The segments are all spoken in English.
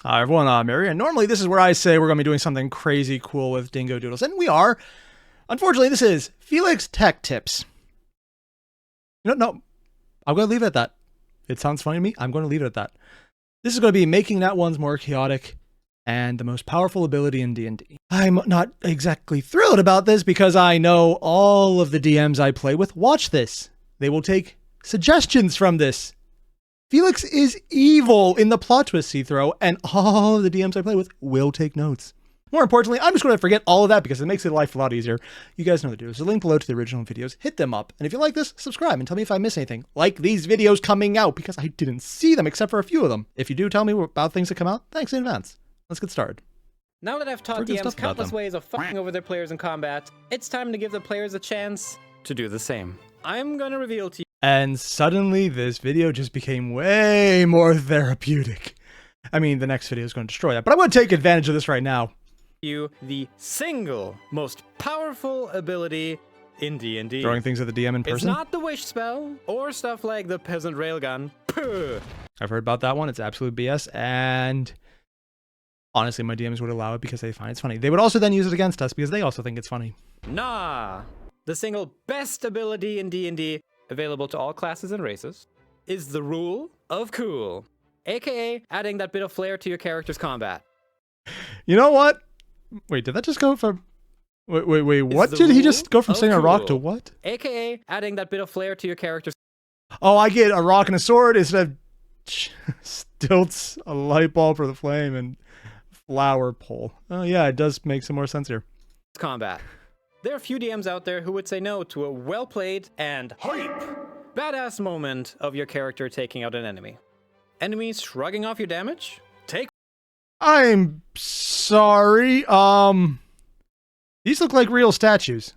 Hi everyone, I'm Airier, and normally this is where I say we're going to be doing something crazy cool with Dingo Doodles, and we are. Unfortunately, this is Felix Tech Tips. No, I'm going to leave it at that. It sounds funny to me, I'm going to leave it at that. This is going to be making Nat 1s more chaotic and the most powerful ability in D&D. I'm not exactly thrilled about this because I know all of the DMs I play with watch this. They will take suggestions from this. Felix is evil in the plot twists he throw, and all of the DMs I play with will take notes. More importantly, I'm just going to forget all of that because it makes life a lot easier. You guys know what to do. There's a link below to the original videos. Hit them up. And if you like this, subscribe and tell me if I miss anything. Like these videos coming out because I didn't see them except for a few of them. If you do tell me about things that come out, thanks in advance. Let's get started. Now that I've taught DMs countless ways of fucking over their players in combat, it's time to give the players a chance to do the same. I'm going to reveal to you. And suddenly this video just became way more therapeutic. I mean, the next video is going to destroy that, but I'm going to take advantage of this right now. The single most powerful ability in D&D. Throwing things at the DM in person? It's not the wish spell or stuff like the peasant railgun. Puh. I've heard about that one. It's absolute BS, and honestly, my DMs would allow it because they find it's funny. They would also then use it against us because they also think it's funny. Nah. The single best ability in D&D, available to all classes and races, is the Rule of Cool, aka adding that bit of flair to your character's combat. You know what? Wait, did that just go from... Wait, what did he just go from saying a rock to what? AKA adding that bit of flair to your character's... Oh, I get a rock and a sword instead of stilts, a light bulb for the flame, and flower pole. Oh yeah, it does make some more sense here. Combat. There are few DMs out there who would say no to a well-played and hype badass moment of your character taking out an enemy. Enemies shrugging off your damage? Take... I'm sorry, these look like real statues.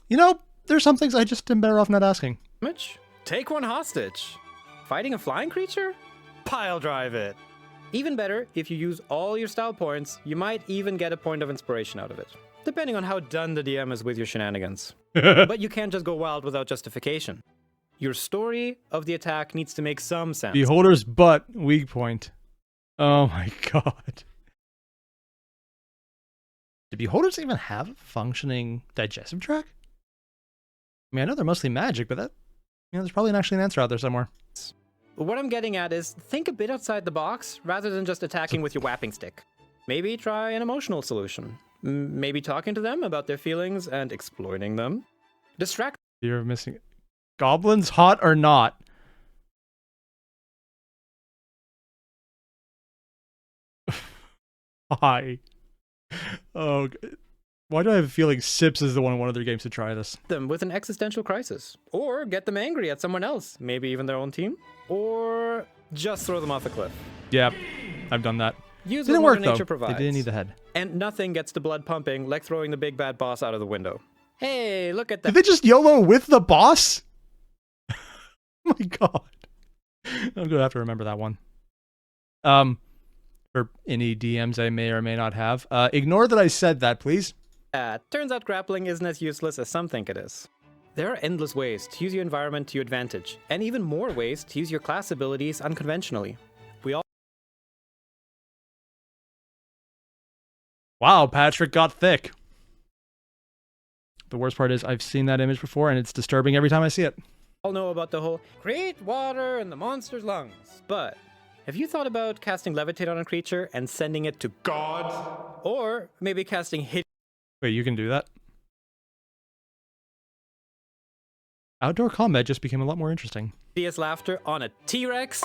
You know, there's some things I just am better off not asking. Damage? Take one hostage. Fighting a flying creature? Pile drive it. Even better, if you use all your style points, you might even get a point of inspiration out of it, depending on how done the DM is with your shenanigans. But you can't just go wild without justification. Your story of the attack needs to make some sense. Beholder's butt, weak point. Oh my god. Do beholders even have a functioning digestive tract? I mean, I know they're mostly magic, but that, you know, there's probably actually an answer out there somewhere. What I'm getting at is, think a bit outside the box, rather than just attacking with your whapping stick. Maybe try an emotional solution. Maybe talking to them about their feelings and exploiting them. Distract... You're missing... Goblins, hot or not? Hi. Oh, why do I have a feeling Sips is the one in one of their games to try this? Them with an existential crisis. Or get them angry at someone else, maybe even their own team. Or just throw them off a cliff. Yep, I've done that. Use Didn't what work Mother Nature though. provides. They didn't need the head. And nothing gets the blood pumping like throwing the big bad boss out of the window. Hey, look at that. Did they just YOLO with the boss? Oh my god. I'm gonna have to remember that one. For any DMs I may or may not have. Ignore that I said that, please. Turns out grappling isn't as useless as some think it is. There are endless ways to use your environment to your advantage, and even more ways to use your class abilities unconventionally. Wow, Patrick got thick. The worst part is I've seen that image before, and it's disturbing every time I see it. All know about the whole create water in the monster's lungs, but have you thought about casting levitate on a creature and sending it to God? Or maybe casting hit... Wait, you can do that? Outdoor combat just became a lot more interesting. Hideous laughter on a T-Rex?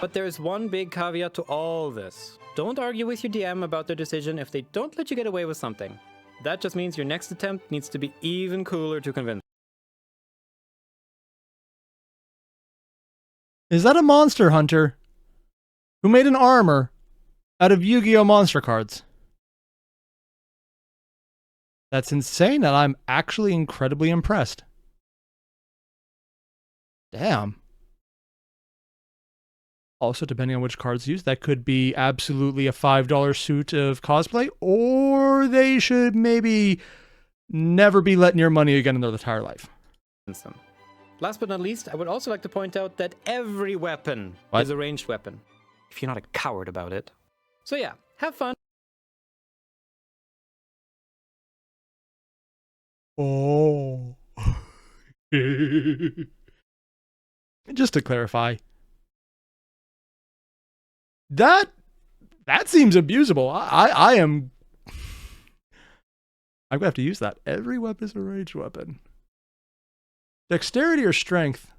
But there's one big caveat to all this. Don't argue with your DM about their decision if they don't let you get away with something. That just means your next attempt needs to be even cooler to convince. Is that a monster hunter who made an armor out of Yu-Gi-Oh! Monster cards? That's insane, and I'm actually incredibly impressed. Damn. Also, depending on which cards used, that could be absolutely a $5 suit of cosplay, or they should maybe never be let near money again in their entire life. them. Last but not least, I would also like to point out that every weapon is a ranged weapon, if you're not a coward about it. So yeah, have fun. Oh. Just to clarify, that seems abusable. I'm gonna have to use that. Every weapon is a ranged weapon. Dexterity or strength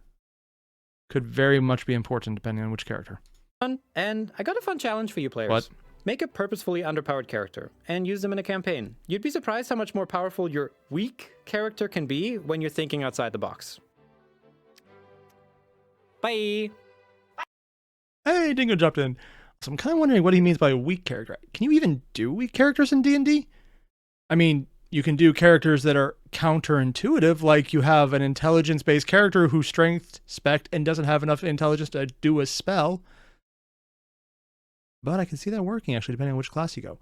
could very much be important depending on which character. And I got a fun challenge for you players. What? Make a purposefully underpowered character and use them in a campaign. You'd be surprised how much more powerful your weak character can be when you're thinking outside the box. Bye! Hey, Dingo dropped in. So I'm kind of wondering what he means by a weak character. Can you even do weak characters in D&D? I mean, you can do characters that are counterintuitive, like you have an intelligence-based character who's strength, spec, and doesn't have enough intelligence to do a spell. But I can see that working, actually, depending on which class you go.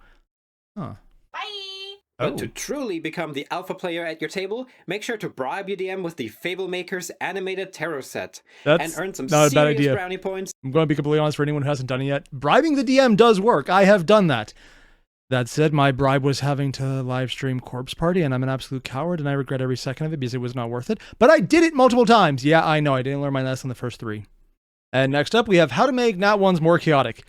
Huh. Bye! But to truly become the alpha player at your table, make sure to bribe your DM with the Fablemaker's animated tarot set. And earn some serious brownie points. I'm going to be completely honest for anyone who hasn't done it yet. Bribing the DM does work. I have done that. That said, my bribe was having to live stream Corpse Party, and I'm an absolute coward, and I regret every second of it because it was not worth it. But I did it multiple times. Yeah, I know. I didn't learn my lesson the first 3. And next up, we have how to make Nat 1s more chaotic.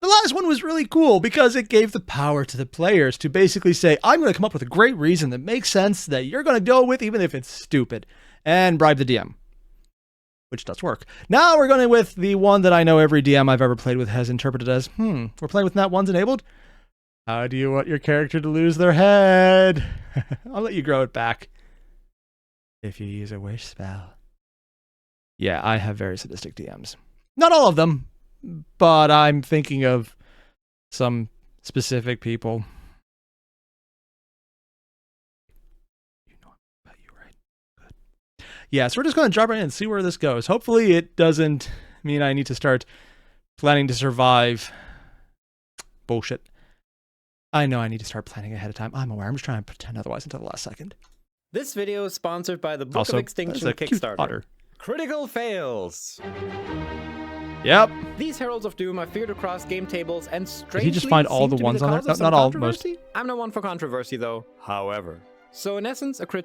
The last one was really cool because it gave the power to the players to basically say, I'm going to come up with a great reason that makes sense that you're going to go with even if it's stupid, and bribe the DM. Which does work. Now we're going with the one that I know every DM I've ever played with has interpreted as, we're playing with Nat 1s enabled? How do you want your character to lose their head? I'll let you grow it back. If you use a wish spell. Yeah, I have very sadistic DMs. Not all of them, but I'm thinking of some specific people. You know about you, right? Good. Yeah, so we're just going to drop right in and see where this goes. Hopefully it doesn't mean I need to start planning to survive. Bullshit. I know I need to start planning ahead of time. I'm aware. I'm just trying to pretend otherwise until the last second. This video is sponsored by the Book of Extinction Kickstarter. Critical fails. Yep. These Heralds of Doom are feared across game tables and strangely Did he just find all the ones on there? Not all, most. I'm not one for controversy though. However. So in essence, a crit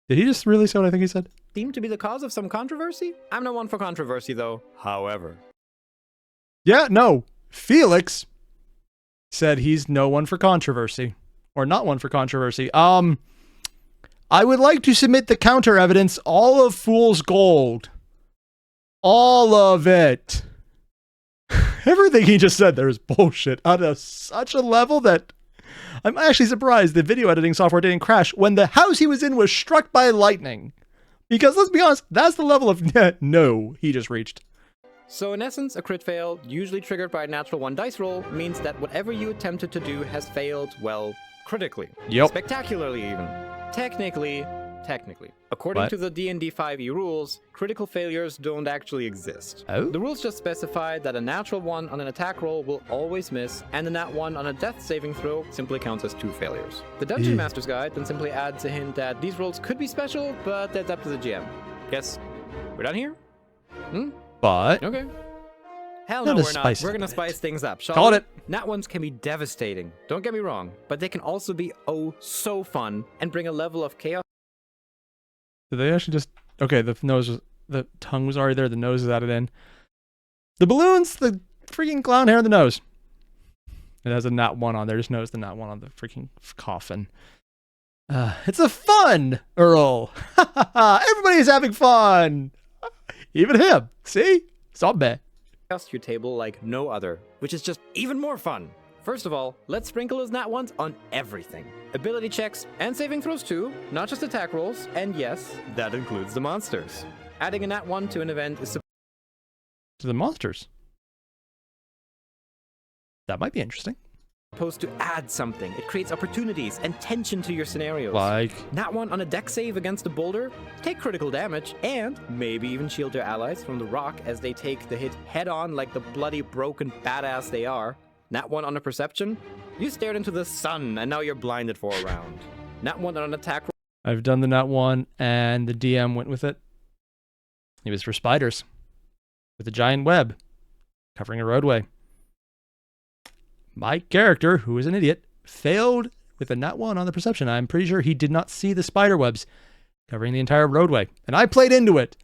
Did he just really say what I think he said? Seemed to be the cause of some controversy? I'm not one for controversy though. However. Yeah, no. Felix said he's no one for controversy. Or not one for controversy. I would like to submit the counter evidence, all of Fool's Gold. All of it. Everything he just said there is bullshit on such a level that I'm actually surprised the video editing software didn't crash when the house he was in was struck by lightning. Because let's be honest, that's the level of no he just reached. So in essence, a crit fail, usually triggered by a natural 1 dice roll, means that whatever you attempted to do has failed, well, critically. Yep. Spectacularly even. Technically. According to the D&D 5e rules, critical failures don't actually exist. Oh? The rules just specify that a natural 1 on an attack roll will always miss, and a nat 1 on a death saving throw simply counts as 2 failures. The Dungeon Master's Guide then simply adds a hint that these rolls could be special, but that's up to the GM. Guess we're done here? But okay. Hell no, we're not. We're gonna spice things up. Called it. Nat 1s can be devastating. Don't get me wrong, but they can also be oh so fun and bring a level of chaos. Did they actually just... Okay, the tongue was already there, the nose is added in. The balloons, the freaking clown hair in the nose. It has a nat 1 on there, just notice the nat 1 on the freaking coffin. It's a fun Earl. Everybody's having fun. Even him. See? Zombie. Your table like no other, which is just even more fun. First of all, let's sprinkle those nat 1s on everything. Ability checks and saving throws too, not just attack rolls, and yes, that includes the monsters. Adding a nat 1 to an event is to the monsters. That might be interesting. Supposed to add something. It creates opportunities and tension to your scenarios. Like? Nat 1 on a deck save against a boulder, take critical damage, and maybe even shield your allies from the rock as they take the hit head on like the bloody broken badass they are. Nat 1 on a perception, you stared into the sun and now you're blinded for a round. Nat 1 on an attack roll. I've done the nut one, and the DM went with it. It was for spiders with a giant web covering a roadway. My character, who is an idiot, failed with a nat 1 on the perception. I'm pretty sure he did not see the spider webs covering the entire roadway. And I played into it.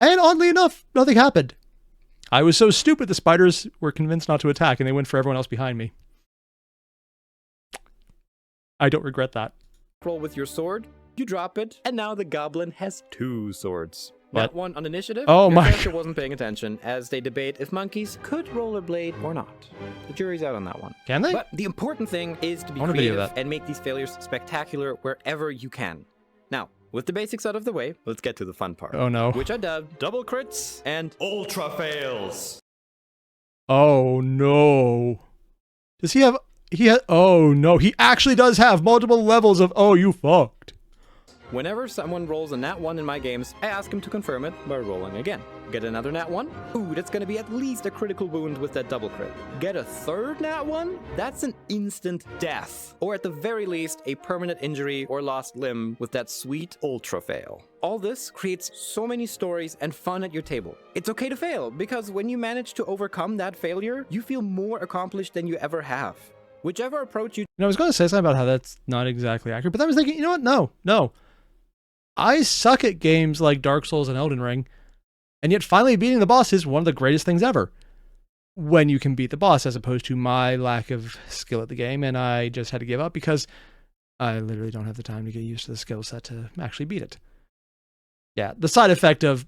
And oddly enough, nothing happened. I was so stupid the spiders were convinced not to attack and they went for everyone else behind me. I don't regret that. Roll with your sword, you drop it, and now the goblin has 2 swords. What? Nat 1 on initiative. Oh your my character wasn't paying attention as they debate if monkeys could rollerblade or not. The jury's out on that one. Can they? But the important thing is to be I want a video of creative that. and make these failures spectacular wherever you can. Now, with the basics out of the way, let's get to the fun part. Oh no. Which I dubbed double crits and ultra fails. Oh no. Does he have... Oh no, he actually does have multiple levels of oh you fucked. Whenever someone rolls a nat 1 in my games, I ask him to confirm it by rolling again. Get another nat 1? Ooh, that's gonna be at least a critical wound with that double crit. Get a third nat 1? That's an instant death. Or at the very least, a permanent injury or lost limb with that sweet ultra fail. All this creates so many stories and fun at your table. It's okay to fail, because when you manage to overcome that failure, you feel more accomplished than you ever have. Whichever approach you... I was going to say something about how that's not exactly accurate, but then I was thinking, you know what? No. I suck at games like Dark Souls and Elden Ring, and yet finally beating the boss is one of the greatest things ever. When you can beat the boss, as opposed to my lack of skill at the game, and I just had to give up because I literally don't have the time to get used to the skill set to actually beat it. Yeah, the side effect of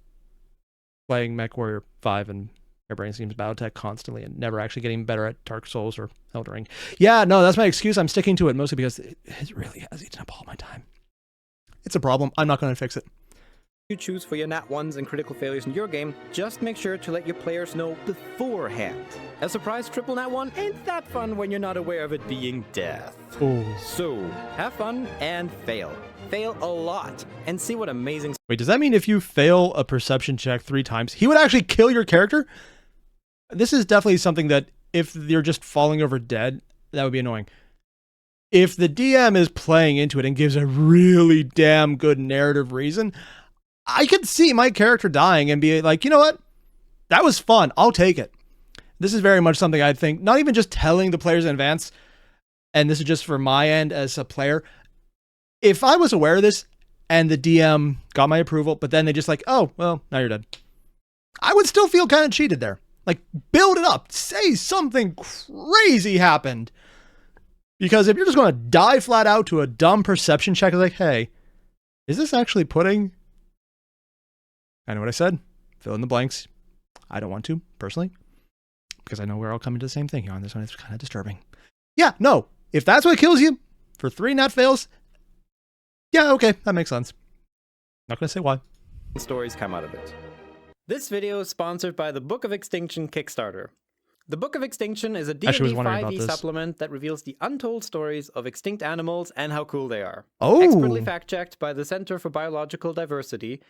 playing MechWarrior 5 and Airbrain Schemes Battletech constantly and never actually getting better at Dark Souls or Elden Ring. Yeah, no, that's my excuse. I'm sticking to it mostly because it really has eaten up all my time. It's a problem. I'm not going to fix it. You choose for your nat 1s and critical failures in your game, just make sure to let your players know beforehand. A surprise triple nat 1 ain't that fun when you're not aware of it being death. Oh. So, have fun and fail. Fail a lot and see what amazing... Wait, does that mean if you fail a perception check 3 times, he would actually kill your character? This is definitely something that if you're just falling over dead, that would be annoying. If the DM is playing into it and gives a really damn good narrative reason, I could see my character dying and be like, you know what? That was fun. I'll take it. This is very much something I think, not even just telling the players in advance, and this is just for my end as a player. If I was aware of this and the DM got my approval, but then they just like, oh, well, now you're dead, I would still feel kind of cheated there. Like, build it up. Say something crazy happened. Because if you're just going to die flat out to a dumb perception check, like, hey, is this actually pudding? I know what I said. Fill in the blanks. I don't want to, personally. Because I know we're all coming to the same thing here on this one. It's kind of disturbing. Yeah, no. If that's what kills you for 3 nat fails, yeah, okay, that makes sense. Not going to say why. stories come out of it. This video is sponsored by the Book of Extinction Kickstarter. The Book of Extinction is a D&D 5e supplement that reveals the untold stories of extinct animals and how cool they are. Oh! Expertly fact-checked by the Center for Biological Diversity.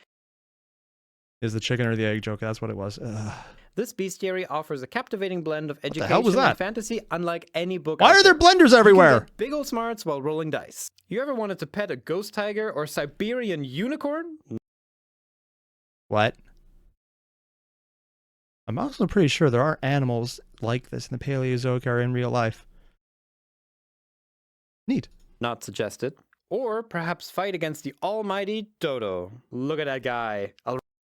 Is the chicken or the egg joke? That's what it was. Ugh. This bestiary offers a captivating blend of education that? and fantasy unlike any book. Why are there blenders everywhere? You can get big ol' smarts while rolling dice. You ever wanted to pet a ghost tiger or Siberian unicorn? What? I'm also pretty sure there are animals like this in the Paleozoic era in real life. Neat. Not suggested. Or perhaps fight against the almighty dodo. Look at that guy.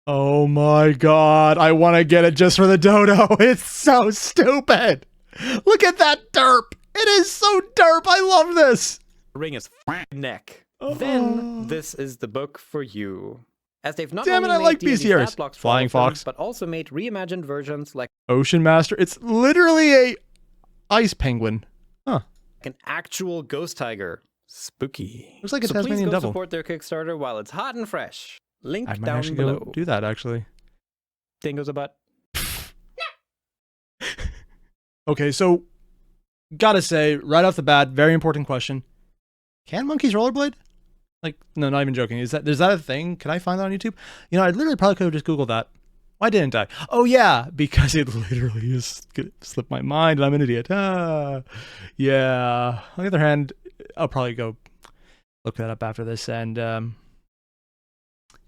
Oh my god, I want to get it just for the dodo. It's so stupid. Look at that derp. It is so derp. I love this. Ring his neck. Then this is the book for you. As they've not Damn it, only I made like D&D bestiaries. stat blocks for Flying all of them, Fox. but also made reimagined versions like Ocean Master. It's literally a ice penguin. Huh. an actual ghost tiger. Spooky. Looks like a so Tasmanian please go devil. support their Kickstarter while it's hot and fresh. Link I might down actually below. go do that, actually. Dingo's a butt. Okay, so gotta say, right off the bat, very important question. Can monkeys rollerblade? Like, no, not even joking. Is that a thing? Can I find that on YouTube? You know, I literally probably could have just Googled that. Why didn't I? Oh yeah, because it literally just slipped my mind and I'm an idiot. Yeah. On the other hand, I'll probably go look that up after this. And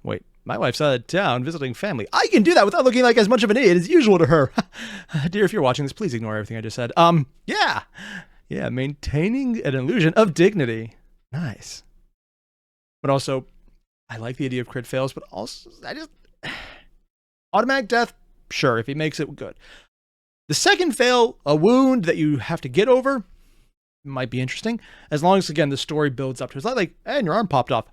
wait, my wife's out of town visiting family. I can do that without looking like as much of an idiot as usual to her. Dear, if you're watching this, please ignore everything I just said. Yeah, maintaining an illusion of dignity. Nice. But also, I like the idea of crit fails, but also, automatic death, sure, if he makes it, good. The second fail, a wound that you have to get over, might be interesting, as long as, again, the story builds up to it. It's not like, hey, and your arm popped off.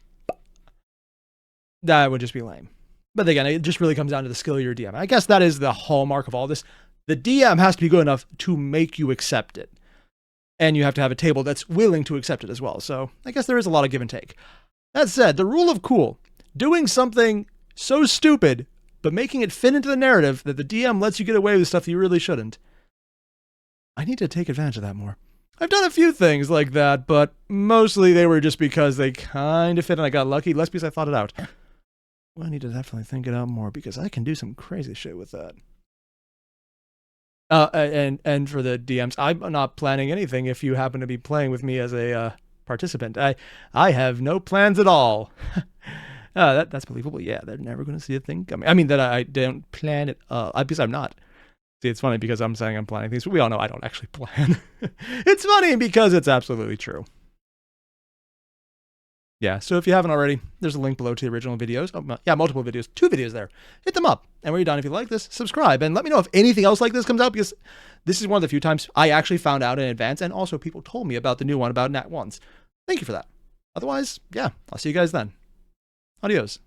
That would just be lame. But again, it just really comes down to the skill of your DM. I guess that is the hallmark of all this. The DM has to be good enough to make you accept it. And you have to have a table that's willing to accept it as well. So I guess there is a lot of give and take. That said, the rule of cool, doing something so stupid, but making it fit into the narrative that the DM lets you get away with stuff that you really shouldn't. I need to take advantage of that more. I've done a few things like that, but mostly they were just because they kind of fit and I got lucky, less because I thought it out. Well, I need to definitely think it out more because I can do some crazy shit with that. And for the DMs, I'm not planning anything if you happen to be playing with me as a participant. I have no plans at all. That's believable. Yeah, they're never going to see a thing coming. I mean, that I don't plan it because I'm not. See, it's funny because I'm saying I'm planning things, but we all know I don't actually plan. It's funny because it's absolutely true. Yeah, so if you haven't already, there's a link below to the original videos. Oh, yeah, multiple videos. 2 videos there. Hit them up. And when you're done, if you like this, subscribe. And let me know if anything else like this comes out, because this is one of the few times I actually found out in advance, and also people told me about the new one about Nat 1s. Thank you for that. Otherwise, yeah, I'll see you guys then. Adios.